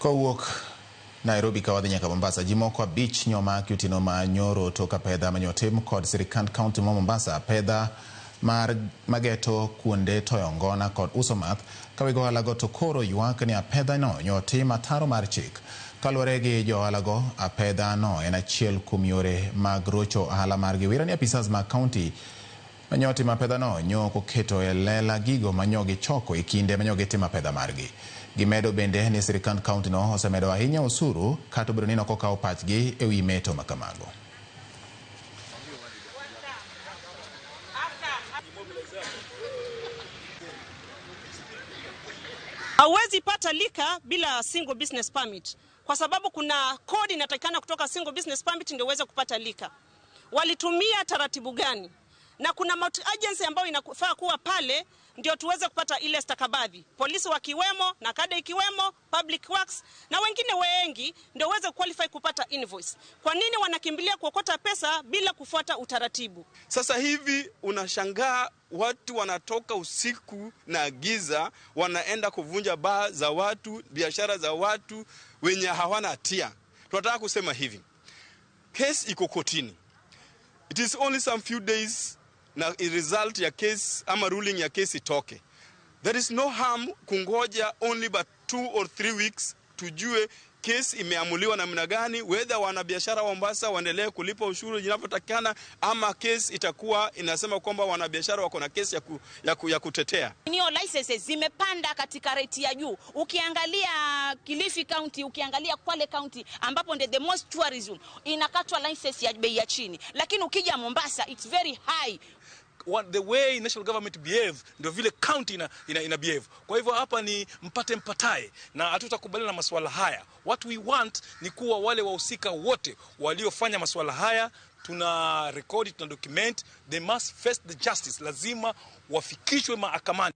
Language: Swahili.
Kowuok Nairobi kawadhi nyaka Mombasa, jimoko abich nyoma kiutino ma nyoro toka pedha manyotim kod sirikand kaunti ma Mombasa pedha mar mageto kuonde toyo ngona kod uso math kawigo alago to koro ywak ni apedha no nyoti mataro mar chik. Kaluwore gi jo alago apedha no en achiel kuom yore mag rocho ahala margi. Wira ni apisas ma kaunti manyoti mapedha no nyoko keto e lela gigo manyogi choko e kinde manyogi timo pedha margi. Gimedo bende ni sirikand kaunti no osemedo ahinya osuru kato biro nino kokawo pachgi e wi meto makamago. Hauwezi pata lika bila single business permit kwa sababu kuna kodi inatakikana kutoka single business permit ndio uweze kupata lika. Walitumia taratibu gani? Na kuna agency ambayo inafaa kuwa pale ndio tuweze kupata ile stakabadhi. Polisi wakiwemo, nakada ikiwemo, public works na wengine wengi ndio uweze qualify kupata invoice. Kwa nini wanakimbilia kuokota pesa bila kufuata utaratibu? Sasa hivi unashangaa watu wanatoka usiku na giza wanaenda kuvunja baa za watu, biashara za watu wenye hawana hatia. Tunataka kusema hivi. Case iko kotini. It is only some few days na result ya case ama ruling ya case itoke. There is no harm kungoja only but 2 or 3 weeks tujue case imeamuliwa namna gani, whether wanabiashara wa Mombasa waendelee kulipa ushuru inavyotakikana ama case itakuwa inasema kwamba wanabiashara wako na case ya kutetea. Nio licenses zimepanda katika rate ya juu. Ukiangalia Kilifi County, ukiangalia Kwale County ambapo ndio the most tourism inakatwa license ya bei ya chini. Lakini ukija Mombasa it's very high. The way national government behave ndio vile county ina behave. Kwa hivyo hapa ni mpatae na hatutakubaliana na masuala haya. What we want ni kuwa wale wahusika wote waliofanya masuala haya tuna record, tuna document, they must face the justice. Lazima wafikishwe mahakamani.